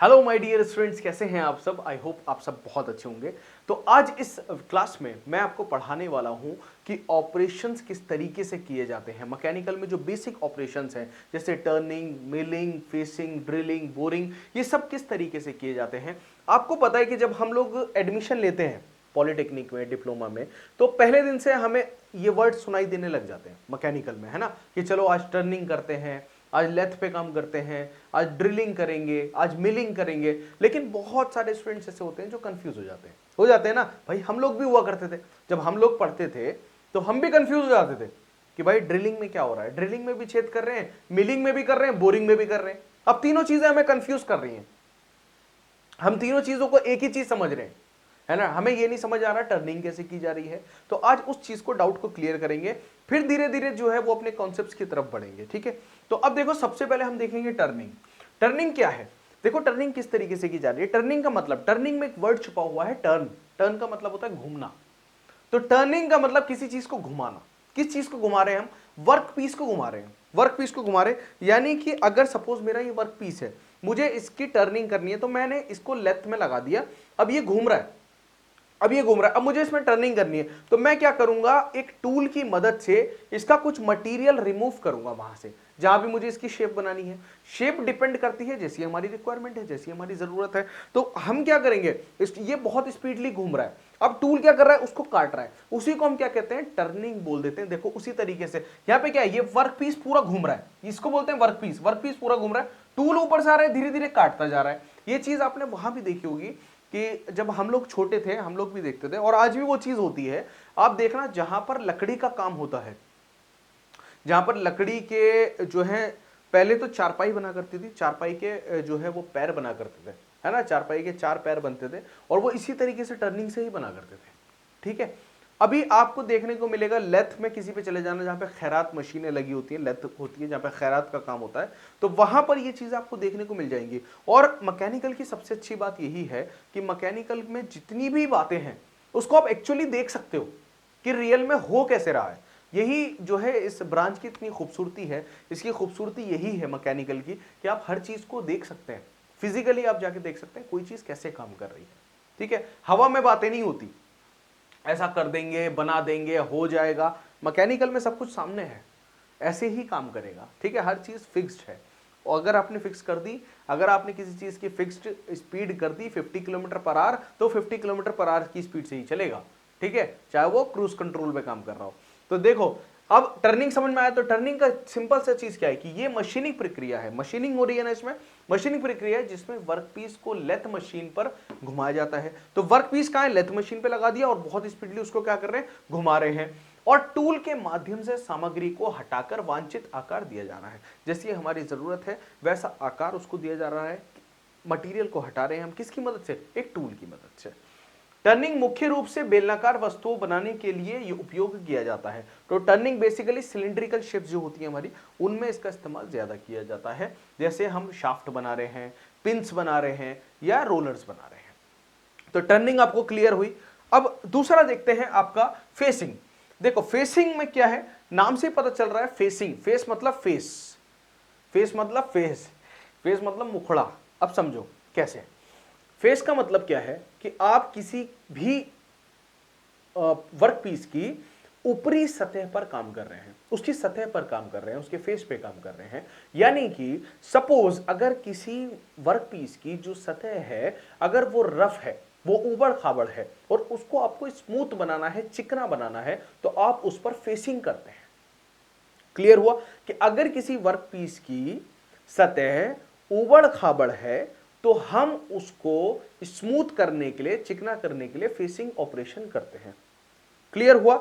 Hello my dear students, कैसे हैं आप सब। आई होप आप सब बहुत अच्छे होंगे। तो आज इस क्लास में मैं आपको पढ़ाने वाला हूं कि ऑपरेशंस किस तरीके से किए जाते हैं मैकेनिकल में। जो बेसिक ऑपरेशंस हैं जैसे turning, milling, facing, drilling, boring, ये सब किस तरीके से किए जाते हैं। आपको पता है कि जब हम लोग एडमिशन लेते हैं पॉलिटेक्निक में, डिप्लोमा में, तो पहले दिन से हमें ये वर्ड सुनाई देने लग जाते हैं मैकेनिकल में, है ना, कि चलो आज टर्निंग करते हैं, आज लेथ पे काम करते हैं, आज ड्रिलिंग करेंगे, आज मिलिंग करेंगे। लेकिन बहुत सारे स्टूडेंट्स ऐसे होते हैं जो कंफ्यूज हो जाते हैं ना भाई। हम लोग भी हुआ करते थे, जब हम लोग पढ़ते थे तो हम भी कंफ्यूज हो जाते थे कि भाई ड्रिलिंग में क्या हो रहा है। ड्रिलिंग में भी छेद कर रहे हैं, मिलिंग में भी कर रहे हैं, बोरिंग में भी कर रहे हैं। अब तीनों चीजें हमें कंफ्यूज कर रही हैं। हम तीनों चीजों को एक ही चीज समझ रहे हैं, है ना। हमें ये नहीं समझ आ रहा टर्निंग कैसे की जा रही है। तो आज उस चीज को, डाउट को क्लियर करेंगे, फिर धीरे धीरे जो है वो अपने कॉन्सेप्ट्स की तरफ बढ़ेंगे। ठीक है, तो अब देखो, सबसे पहले हम देखेंगे टर्निंग। टर्निंग क्या है। देखो टर्निंग किस तरीके से की जा रही है। टर्निंग का मतलब, टर्निंग में एक वर्ड छुपा हुआ है टर्न। टर्न का मतलब होता है घूमना। तो टर्निंग का मतलब किसी चीज को घुमाना। किस चीज को घुमा रहे हैं हम? वर्क पीस को घुमा रहे हैं। वर्क पीस को घुमा रहे हैं, यानी कि अगर सपोज मेरा ये वर्क पीस है, मुझे इसकी टर्निंग करनी है, तो मैंने इसको लेथ में लगा दिया। अब ये घूम रहा है, अब ये घूम रहा है, अब मुझे इसमें टर्निंग करनी है। तो मैं क्या करूंगा, एक टूल की मदद से इसका कुछ मटेरियल रिमूव करूंगा वहां से, जहां भी मुझे इसकी शेप बनानी है। शेप डिपेंड करती है जैसी हमारी रिक्वायरमेंट है, जैसी हमारी जरूरत है। तो हम क्या करेंगे, ये बहुत स्पीडली घूम रहा है, अब टूल क्या कर रहा है, उसको काट रहा है। उसी को हम क्या कहते हैं, टर्निंग बोल देते हैं। देखो उसी तरीके से यहां पे क्या है, ये वर्क पीस पूरा घूम रहा है, इसको बोलते हैं वर्क पीस। वर्क पीस पूरा घूम रहा है, टूल ऊपर से आ रहा है, धीरे धीरे काटता जा रहा है। ये चीज आपने वहां भी देखी होगी कि जब हम लोग छोटे थे, हम लोग भी देखते थे, और आज भी वो चीज होती है। आप देखना, जहां पर लकड़ी का काम होता है, जहां पर लकड़ी के जो है, पहले तो चारपाई बना करती थी, चारपाई के जो है वो पैर बना करते थे, है ना। चारपाई के 4 पैर बनते थे और वो इसी तरीके से टर्निंग से ही बना करते थे। ठीक है, अभी आपको देखने को मिलेगा लेथ में, किसी पे चले जाना जहां पे खैरात मशीनें लगी होती है, लेथ होती है जहां पे खैरात का काम होता है, तो वहां पर ये चीज आपको देखने को मिल जाएंगी। और मैकेनिकल की सबसे अच्छी बात यही है कि मैकेनिकल में जितनी भी बातें हैं उसको आप एक्चुअली देख सकते हो कि रियल में हो कैसे रहा है। यही जो है इस ब्रांच की इतनी खूबसूरती है, इसकी खूबसूरती यही है मैकेनिकल की, कि आप हर चीज को देख सकते हैं। फिजिकली आप जाके देख सकते हैं कोई चीज कैसे काम कर रही है। ठीक है, हवा में बातें नहीं होती, ऐसा कर देंगे, बना देंगे, हो जाएगा। मैकेनिकल में सब कुछ सामने है, ऐसे ही काम करेगा। ठीक है, हर चीज फिक्स्ड है। और अगर आपने फिक्स कर दी, अगर आपने किसी चीज की फिक्स्ड स्पीड कर दी 50 किलोमीटर पर आवर, तो 50 किलोमीटर पर आवर की स्पीड से ही चलेगा। ठीक है, चाहे वो क्रूज कंट्रोल पे काम कर रहा हो। तो देखो, अब टर्निंग समझ में आया। तो टर्निंग का सिंपल सा चीज क्या है कि ये मशीनिंग प्रक्रिया है। मशीनिंग हो रही है ना इसमें, मशीनिंग प्रक्रिया है जिसमें वर्कपीस को लेथ मशीन पर घुमाया जाता है। तो वर्कपीस कहां है, लेथ मशीन पे लगा दिया और बहुत स्पीडली उसको क्या कर रहे हैं, घुमा रहे हैं। और टूल के माध्यम से सामग्री को हटाकर वांछित आकार दिया जाना है। जैसी हमारी जरूरत है वैसा आकार उसको दिया जा रहा है। मटेरियल को हटा रहे हैं हम किसकी मदद से, एक टूल की मदद से। टर्निंग मुख्य रूप से बेलनाकार वस्तुओं बनाने के लिए ये उपयोग किया जाता है। तो टर्निंग बेसिकली सिलिंड्रिकल शेप्स जो होती है हमारी, उनमें इसका इस्तेमाल ज्यादा किया जाता है। जैसे हम शाफ्ट बना रहे हैं, पिंस बना रहे हैं, या रोलर्स बना रहे हैं। तो टर्निंग आपको क्लियर हुई। अब दूसरा देखते हैं आपका फेसिंग। देखो फेसिंग में क्या है, नाम से पता चल रहा है फेसिंग। फेस मतलब फेस, फेस मतलब फेस, फेस मतलब मुखड़ा। अब समझो कैसे। फेस का मतलब क्या है कि आप किसी भी वर्क पीस की ऊपरी सतह पर काम कर रहे हैं, उसकी सतह पर काम कर रहे हैं, उसके फेस पे काम कर रहे हैं। यानी कि सपोज अगर किसी वर्क पीस की जो सतह है, अगर वो रफ है, वो ऊबड़ खाबड़ है, और उसको आपको स्मूथ बनाना है, चिकना बनाना है, तो आप उस पर फेसिंग करते हैं। क्लियर हुआ कि अगर किसी वर्क पीस की सतह ऊबड़ खाबड़ है, तो हम उसको स्मूथ करने के लिए, चिकना करने के लिए फेसिंग ऑपरेशन करते हैं। क्लियर हुआ।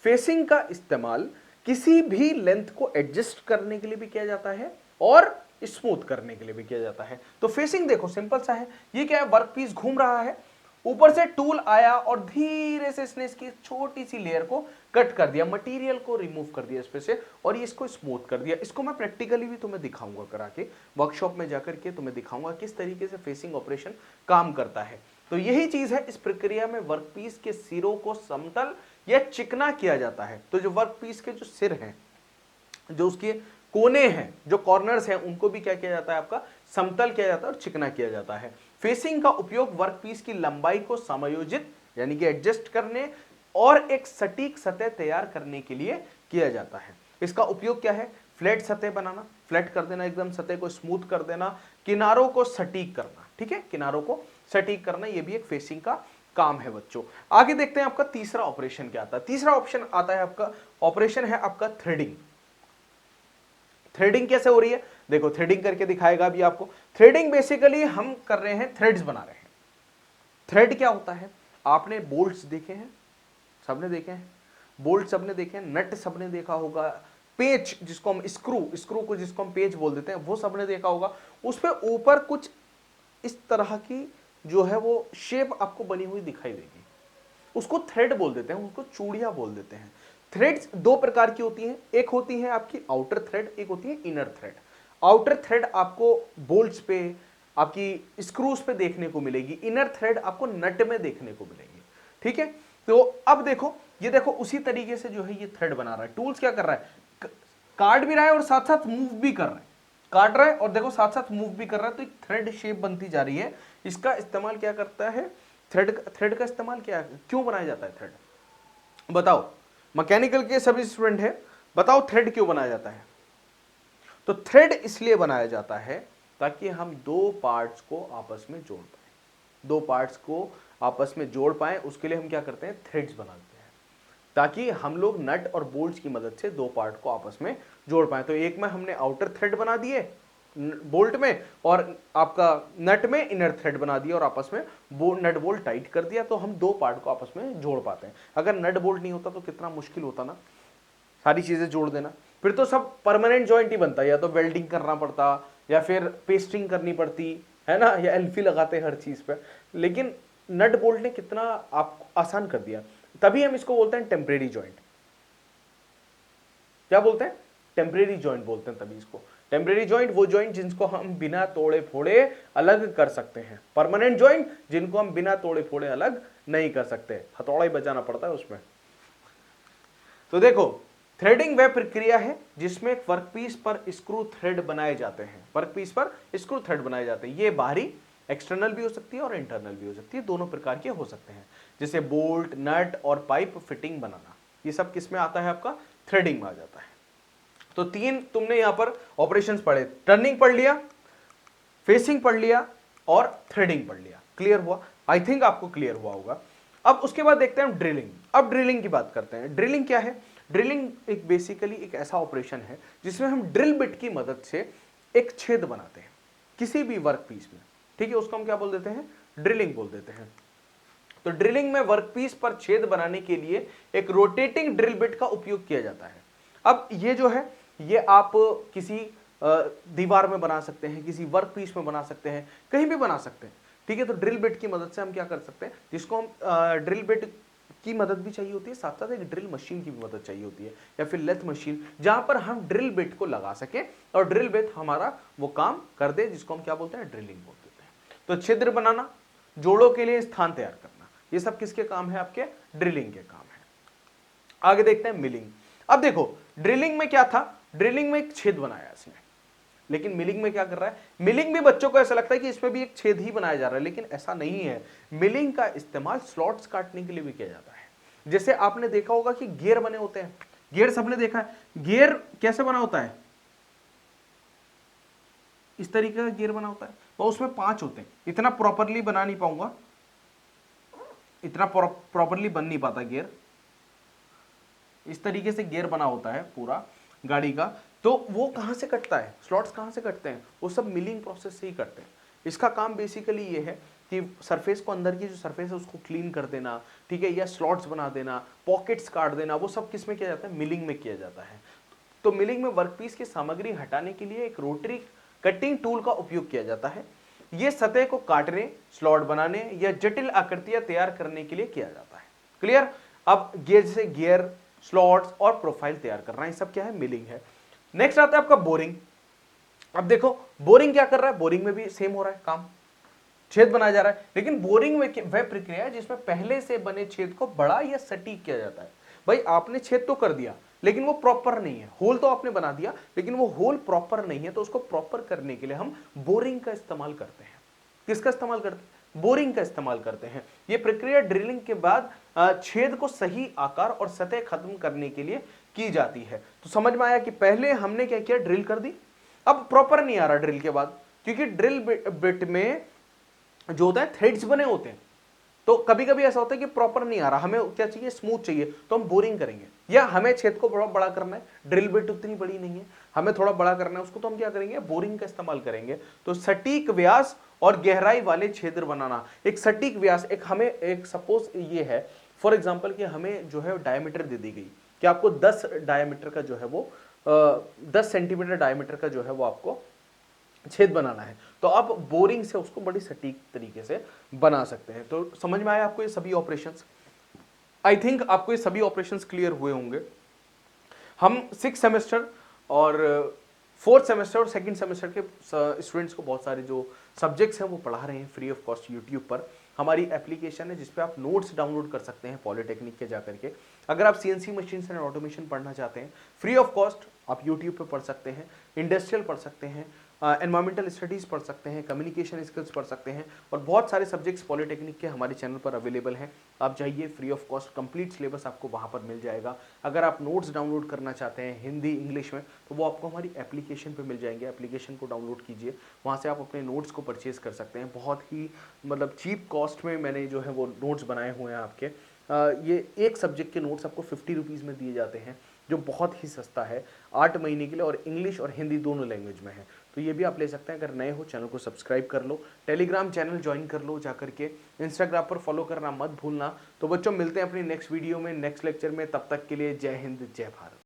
फेसिंग का इस्तेमाल किसी भी लेंथ को एडजस्ट करने के लिए भी किया जाता है और स्मूथ करने के लिए भी किया जाता है। तो फेसिंग देखो सिंपल सा है। ये क्या है, वर्क पीस घूम रहा है, ऊपर से टूल आया और धीरे से इसने इसकी छोटी सी लेयर को कट कर दिया, मटेरियल को रिमूव कर दिया इसमें से, और ये इसको स्मूथ कर दिया। इसको मैं प्रैक्टिकली भी तुम्हें दिखाऊंगा, करा के वर्कशॉप में जाकर के तुम्हें दिखाऊंगा किस तरीके से फेसिंग ऑपरेशन काम करता है। तो यही चीज है, इस प्रक्रिया में वर्कपीस के सिरों को समतल या चिकना किया जाता है। तो जो वर्कपीस के जो सिर हैं, जो उसके कोने हैं, जो कॉर्नर्स हैं, उनको भी क्या किया जाता है, आपका समतल किया जाता है और चिकना किया जाता है। फेसिंग का उपयोग वर्कपीस की लंबाई को समायोजित यानी कि एडजस्ट करने और एक सटीक सतह तैयार करने के लिए किया जाता है। इसका उपयोग क्या है? फ्लैट सतह बनाना, फ्लैट कर देना, एकदम सतह को स्मूथ कर देना, किनारों को सटीक करना। ठीक है, किनारों को सटीक करना, यह भी एक फेसिंग का काम है बच्चों। आगे देखते हैं आपका तीसरा ऑपरेशन क्या आता है। तीसरा ऑप्शन आता है आपका, ऑपरेशन है आपका थ्रेडिंग। थ्रेडिंग कैसे हो रही है? देखो थ्रेडिंग करके दिखाएगा अभी आपको। थ्रेडिंग बेसिकली हम कर रहे हैं, थ्रेड्स बना रहे हैं। थ्रेड क्या होता है? आपने बोल्ट्स देखे हैं, सबने देखे हैं, बोल्ट सबने देखे हैं, नट सबने देखा होगा, पेच जिसको हम स्क्रू को जिसको हम पेच बोल देते हैं वो सबने देखा होगा। उस पे ऊपर कुछ इस तरह की जो है वो शेप आपको बनी हुई दिखाई देगी, उसको थ्रेड बोल देते हैं, उसको चूड़ियां बोल देते हैं। थ्रेड्स दो प्रकार की होती हैं, एक होती है आपकी आउटर थ्रेड, एक होती है इनर थ्रेड। आउटर थ्रेड आपको बोल्ट्स पे, आपकी स्क्रूज पे देखने को मिलेगी, इनर थ्रेड आपको नट में देखने को मिलेगी। ठीक है, तो अब देखो, ये देखो उसी तरीके से जो है ये थ्रेड बना रहा है। टूल्स क्या कर रहा है? काट भी रहा है और साथ साथ मूव भी कर रहा है, काट रहा है और देखो साथ साथ मूव भी कर रहा है, तो एक थ्रेड शेप बनती जा रही है। इसका इस्तेमाल क्या करता है? थ्रेड का इस्तेमाल क्या है, क्यों बनाया जाता है थ्रेड? बताओ, मैकेनिकल के सभी स्टूडेंट है, बताओ थ्रेड क्यों बनाया जाता है? तो थ्रेड इसलिए बनाया जाता है ताकि हम दो पार्ट्स को आपस में जोड़ पाए, दो पार्ट्स को आपस में जोड़ पाए, उसके लिए हम क्या करते हैं? थ्रेड्स बनाते हैं, ताकि हम लोग नट और बोल्ट्स की मदद से दो पार्ट को आपस में जोड़ पाए। तो एक में हमने आउटर थ्रेड बना दिए बोल्ट में, और आपका नट में इनर थ्रेड बना दिया, और आपस में नट बोल्ट टाइट कर दिया, तो हम दो पार्ट को आपस में जोड़ पाते हैं। अगर नट बोल्ट नहीं होता तो कितना मुश्किल होता ना सारी चीजें जोड़ देना, फिर तो सब परमानेंट जॉइंट ही बनता, या तो वेल्डिंग करना पड़ता, या फिर पेस्टिंग करनी पड़ती है ना, या एल्फी लगाते हर चीज पे। लेकिन नट बोल्ट ने कितना आपको आसान कर दिया, तभी हम इसको बोलते हैं टेम्परेरी जॉइंट। क्या बोलते हैं? टेम्परेरी जॉइंट बोलते हैं तभी इसको। टेम्परेरी जॉइंट वो जॉइंट जिनको हम बिना तोड़े फोड़े अलग कर सकते हैं, परमानेंट जॉइंट जिनको हम बिना तोड़े फोड़े अलग नहीं कर सकते, हथौड़ा ही बजाना पड़ता है उसमें। तो देखो, थ्रेडिंग वह प्रक्रिया है जिसमें वर्कपीस पर स्क्रू थ्रेड बनाए जाते हैं, वर्कपीस पर स्क्रू थ्रेड बनाए जाते हैं। ये बाहरी एक्सटर्नल भी हो सकती है और इंटरनल भी हो सकती है, दोनों प्रकार के हो सकते हैं, जैसे बोल्ट, नट और पाइप फिटिंग बनाना, ये सब किस में आता है? आपका थ्रेडिंग में आ जाता है। तो तीन तुमने यहां पर ऑपरेशंस पढ़े, टर्निंग पढ़ लिया, फेसिंग पढ़ लिया और थ्रेडिंग पढ़ लिया। क्लियर हुआ? आई थिंक आपको क्लियर हुआ होगा। अब उसके बाद देखते हैं ड्रिलिंग। अब ड्रिलिंग की बात करते हैं। ड्रिलिंग क्या है? ड्रिलिंग एक बेसिकली एक ऐसा ऑपरेशन है जिसमें हम ड्रिल बिट की मदद से एक छेद बनाते हैं किसी भी वर्कपीस में। ठीक है, उसको हम क्या बोल देते हैं? ड्रिलिंग बोल देते हैं। तो ड्रिलिंग में वर्कपीस पर छेद बनाने के लिए एक रोटेटिंग ड्रिल बिट का उपयोग किया जाता है। अब ये जो है, ये आप किसी दीवार में बना सकते हैं, किसी वर्कपीस में बना सकते हैं, कहीं भी बना सकते हैं। ठीक है, तो ड्रिल बिट की मदद से हम क्या कर सकते हैं, जिसको हम ड्रिल बिट की मदद भी चाहिए होती है, साथ साथ एक ड्रिल मशीन की भी मदद चाहिए होती है, या फिर लेथ मशीन, जहां पर हम ड्रिल बिट को लगा सके और ड्रिल बिट हमारा वो काम कर दे, जिसको हम क्या बोलते हैं? ड्रिलिंग बोल देते हैं। तो छिद्र बनाना, जोड़ों के लिए स्थान तैयार करना, ये सब किसके काम है? आपके ड्रिलिंग के काम है। आगे देखते हैं मिलिंग। अब देखो, ड्रिलिंग में क्या था? ड्रिलिंग में एक छेद बनाया इसने, लेकिन मिलिंग में क्या कर रहा है? मिलिंग भी बच्चों को ऐसा लगता है कि इसमें भी एक छेद ही बनाया जा रहा है, लेकिन ऐसा नहीं है। मिलिंग का इस्तेमाल स्लॉट्स काटने के लिए भी किया जाता है। जैसे आपने देखा होगा कि गियर बने होते हैं, गियर सबने देखा है, गियर कैसे बना होता है? इस तरीके का गियर बना होता है, तो उसमें 5 होते हैं। इतना प्रॉपरली बना नहीं पाऊंगा, इतना प्रॉपरली बन नहीं पाता गियर। इस तरीके से गियर बना होता है पूरा गाड़ी का। तो वो कहां से कटता है? स्लॉट्स कहां से कटते हैं? वो सब मिलिंग प्रोसेस से ही करते हैं। इसका काम बेसिकली ये है कि सरफेस को, अंदर की जो सरफेस है उसको क्लीन कर देना, ठीक है, या स्लॉट्स बना देना, पॉकेट्स काट देना, वो सब किस में किया जाता है? मिलिंग में किया जाता है। तो मिलिंग में वर्कपीस की सामग्री हटाने के लिए एक रोटरी कटिंग टूल का उपयोग किया जाता है। यह सतह को काटने, स्लॉट बनाने या जटिल आकृतियां तैयार करने के लिए किया जाता है। क्लियर? अब गियर, जैसे गियर, स्लॉट्स और प्रोफाइल तैयार करना, ये सब क्या है? मिलिंग है। नेक्स्ट आता है आपका बोरिंग। अब देखो, बोरिंग क्या कर रहा है? बोरिंग में भी सेम हो रहा है काम, छेद बनाया जा रहा है, लेकिन बोरिंग में वह प्रक्रिया है जिसमें पहले से बने छेद को बड़ा या सटीक किया जाता है। भाई आपने छेद तो कर दिया, लेकिन वो प्रॉपर नहीं है। होल तो आपने बना दिया लेकिन वो होल प्रॉपर नहीं है, तो उसको प्रॉपर करने के लिए हम बोरिंग का इस्तेमाल करते हैं। किसका इस्तेमाल करते हैं? बोरिंग का इस्तेमाल करते हैं। ये प्रक्रिया ड्रिलिंग के बाद छेद को सही आकार और सतह खत्म करने के लिए की जाती है। तो समझ में आया कि पहले हमने क्या किया, ड्रिल कर दी, अब प्रॉपर नहीं आ रहा ड्रिल के बाद, क्योंकि ड्रिल बिट में जो होता है थ्रेड्स बने होते हैं। तो कभी कभी ऐसा होता है कि प्रॉपर नहीं आ रहा, हमें क्या चाहिए, स्मूथ चाहिए, तो हम बोरिंग करेंगे। या हमें छेद को थोड़ा बड़ा करना है, ड्रिल बिट उतनी बड़ी नहीं है, हमें थोड़ा बड़ा करना है उसको, तो हम क्या करेंगे, बोरिंग का इस्तेमाल करेंगे। तो सटीक व्यास और गहराई वाले छिद्र बनाना, एक सटीक व्यास, एक हमें एक सपोज ये है फॉर एग्जाम्पल कि हमें जो है डायमीटर दे दी गई कि आपको 10 डायमीटर का जो है वो 10 सेंटीमीटर डायमीटर का जो है वो आपको छेद बनाना है, तो आप बोरिंग से उसको बड़ी सटीक तरीके से बना सकते हैं। तो समझ में आया आपको ये सभी ऑपरेशंस? आई थिंक आपको ये सभी ऑपरेशंस क्लियर हुए होंगे। हम 6 सेमेस्टर और 4th सेमेस्टर और 2nd सेमेस्टर के स्टूडेंट्स को बहुत सारे जो सब्जेक्ट्स हैं वो पढ़ा रहे हैं फ्री ऑफ कॉस्ट यूट्यूब पर। हमारी एप्लीकेशन है जिसपे आप नोट्स डाउनलोड कर सकते हैं पॉलिटेक्निक के जाकर के। अगर आप सीएनसी मशीन्स एंड ऑटोमेशन पढ़ना चाहते हैं फ्री ऑफ कॉस्ट आप यूट्यूब पे पढ़ सकते हैं, इंडस्ट्रियल पढ़ सकते हैं, एनवायरमेंटल स्टडीज़ पढ़ सकते हैं, कम्युनिकेशन स्किल्स पढ़ सकते हैं, और बहुत सारे सब्जेक्ट्स पॉलिटेक्निक के हमारे चैनल पर अवेलेबल हैं। आप जाइए, free of cost complete syllabus आपको वहाँ पर मिल जाएगा। अगर आप नोट्स डाउनलोड करना चाहते हैं हिंदी इंग्लिश में तो वो आपको हमारी एप्लीकेशन पे मिल जाएंगे। एप्लीकेशन को डाउनलोड कीजिए, वहाँ से आप अपने नोट्स को परचेज़ कर सकते हैं। बहुत ही मतलब चीप कॉस्ट में मैंने जो है वो नोट्स बनाए हुए हैं आपके। ये एक सब्जेक्ट के नोट्स आपको 50 रुपीज़ में दिए जाते हैं, जो बहुत ही सस्ता है 8 महीने के लिए, और इंग्लिश और हिंदी दोनों लैंग्वेज में है। तो ये भी आप ले सकते हैं। अगर नए हो चैनल को सब्सक्राइब कर लो, टेलीग्राम चैनल ज्वाइन कर लो जाकर के, इंस्टाग्राम पर फॉलो करना मत भूलना। तो बच्चों मिलते हैं अपनी नेक्स्ट वीडियो में, नेक्स्ट लेक्चर में, तब तक के लिए जय हिंद जय भारत।